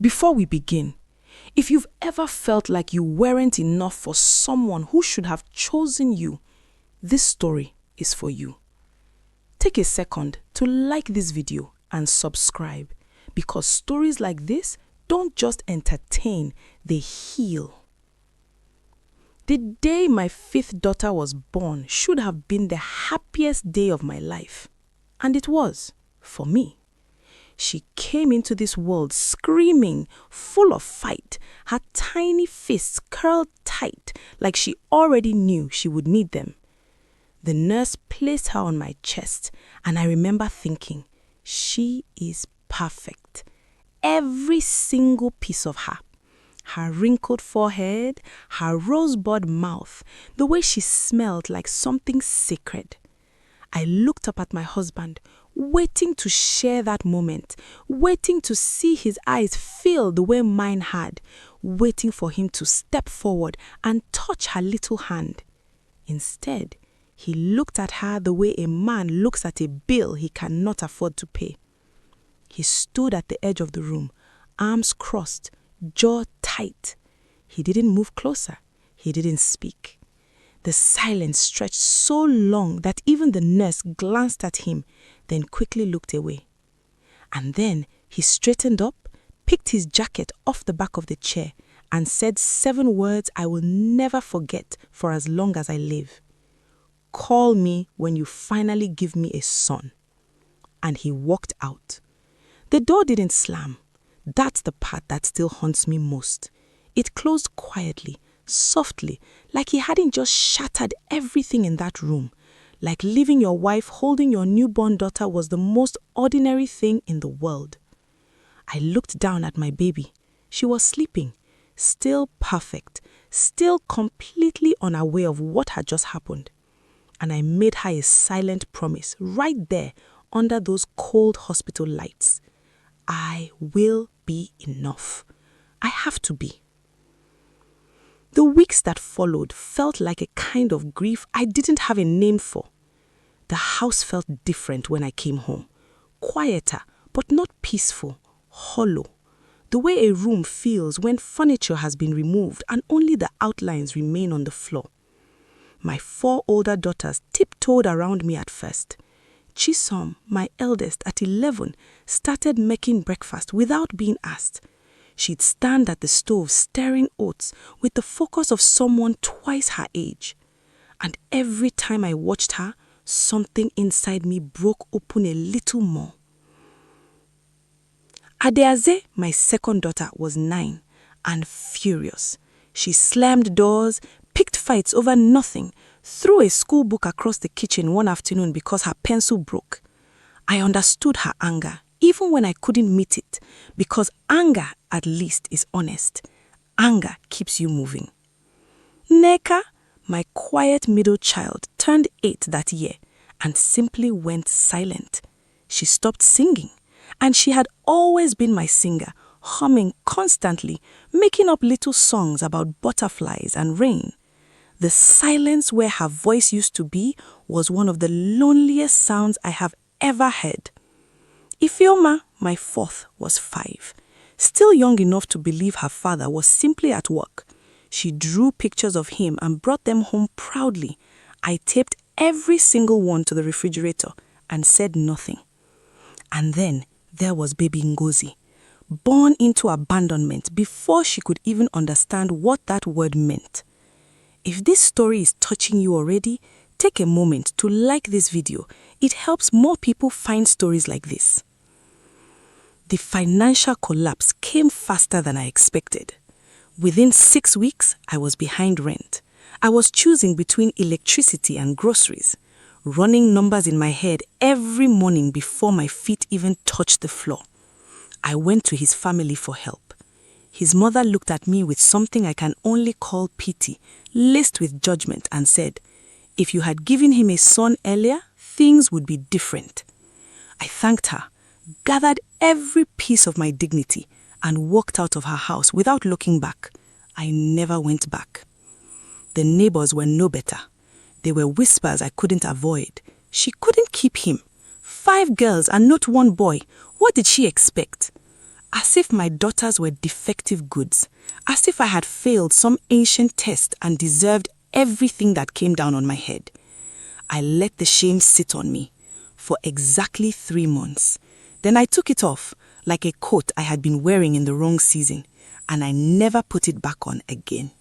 Before we begin, if you've ever felt like you weren't enough for someone who should have chosen you, this story is for you. Take a second to like this video and subscribe, because stories like this don't just entertain, they heal. The day my 5th daughter was born should have been the happiest day of my life. And it was, for me. She came into this world screaming, full of fight, her tiny fists curled tight like she already knew she would need them. The nurse placed her on my chest, and I remember thinking, she is perfect. Every single piece of her. Her wrinkled forehead, her rosebud mouth, the way she smelled like something sacred. I looked up at my husband, waiting to share that moment, waiting to see his eyes fill the way mine had, waiting for him to step forward and touch her little hand. Instead, he looked at her the way a man looks at a bill he cannot afford to pay. He stood at the edge of the room, arms crossed, jaw tight. He didn't move closer. He didn't speak. The silence stretched so long that even the nurse glanced at him, then quickly looked away. And then he straightened up, picked his jacket off the back of the chair, and said 7 words I will never forget for as long as I live. Call me when you finally give me a son. And he walked out. The door didn't slam. That's the part that still haunts me most. It closed quietly, softly, like he hadn't just shattered everything in that room, like leaving your wife holding your newborn daughter was the most ordinary thing in the world. I looked down at my baby. She was sleeping, still perfect, still completely unaware of what had just happened. And I made her a silent promise right there under those cold hospital lights. I will be enough. I have to be. The weeks that followed felt like a kind of grief I didn't have a name for. The house felt different when I came home. Quieter, but not peaceful, hollow. The way a room feels when furniture has been removed and only the outlines remain on the floor. My 4 older daughters tiptoed around me at first. Chisom, my eldest at 11, started making breakfast without being asked. She'd stand at the stove stirring oats with the focus of someone twice her age. And every time I watched her, something inside me broke open a little more. Adeaze, my 2nd daughter, was 9 and furious. She slammed doors, picked fights over nothing, threw a school book across the kitchen one afternoon because her pencil broke. I understood her anger, even when I couldn't meet it, because anger, at least, is honest. Anger keeps you moving. Neka, my quiet middle child, turned 8 that year and simply went silent. She stopped singing, and she had always been my singer, humming constantly, making up little songs about butterflies and rain. The silence where her voice used to be was one of the loneliest sounds I have ever heard. Ifeoma, my 4th, was 5. Still young enough to believe her father was simply at work. She drew pictures of him and brought them home proudly. I taped every single one to the refrigerator and said nothing. And then there was baby Ngozi, born into abandonment before she could even understand what that word meant. If this story is touching you already, take a moment to like this video. It helps more people find stories like this. The financial collapse came faster than I expected. Within 6 weeks, I was behind rent. I was choosing between electricity and groceries, running numbers in my head every morning before my feet even touched the floor. I went to his family for help. His mother looked at me with something I can only call pity, laced with judgment, and said, "If you had given him a son earlier, things would be different." I thanked her, gathered every piece of my dignity, and walked out of her house without looking back. I never went back. The neighbors were no better. There were whispers I couldn't avoid. She couldn't keep him. 5 girls and not 1 boy. What did she expect? as if my daughters were defective goods, as if I had failed some ancient test and deserved everything that came down on my head. I let the shame sit on me for exactly 3 months. Then I took it off like a coat I had been wearing in the wrong season, and I never put it back on again.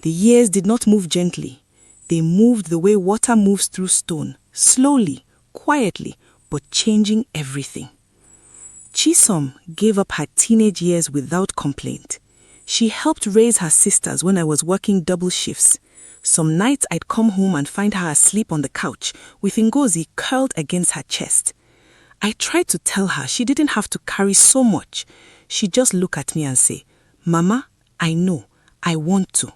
The years did not move gently. They moved the way water moves through stone, slowly, quietly, but changing everything. Chisom gave up her teenage years without complaint. She helped raise her sisters when I was working double shifts. Some nights I'd come home and find her asleep on the couch with Ngozi curled against her chest. I tried to tell her she didn't have to carry so much. She'd just look at me and say, "Mama, I know, I want to."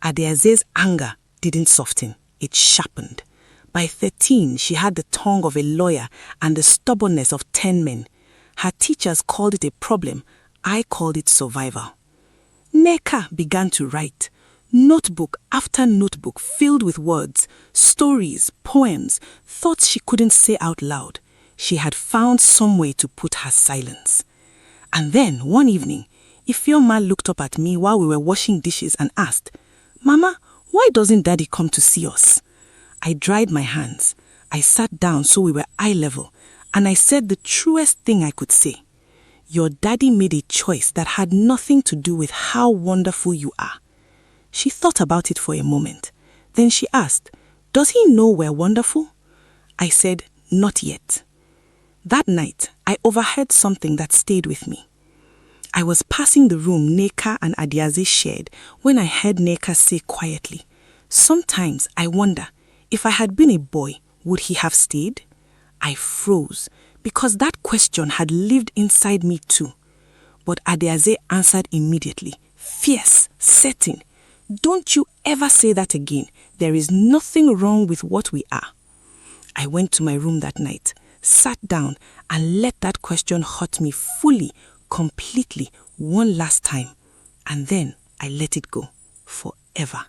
Adeaze's anger didn't soften, it sharpened. By 13, she had the tongue of a lawyer and the stubbornness of 10 men. Her teachers called it a problem. I called it survival. Nneka began to write. Notebook after notebook filled with words, stories, poems, thoughts she couldn't say out loud. She had found some way to put her silence. And then, one evening, Ifeoma looked up at me while we were washing dishes and asked, "Mama, why doesn't Daddy come to see us?" I dried my hands. I sat down so we were eye level, and I said the truest thing I could say. "Your daddy made a choice that had nothing to do with how wonderful you are." She thought about it for a moment. Then she asked, "Does he know we're wonderful?" I said, "Not yet." That night, I overheard something that stayed with me. I was passing the room Nneka and Adeaze shared when I heard Nneka say quietly, "Sometimes I wonder, if I had been a boy, would he have stayed?" I froze, because that question had lived inside me too. But Adeaze answered immediately, fierce, certain, "Don't you ever say that again. There is nothing wrong with what we are." I went to my room that night, sat down, and let that question hurt me fully, completely, one last time. And then I let it go, forever.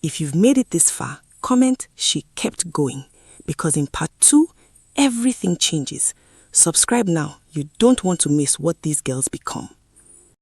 If you've made it this far, comment "She kept going," because in part 2, everything changes. Subscribe now. You don't want to miss what these girls become.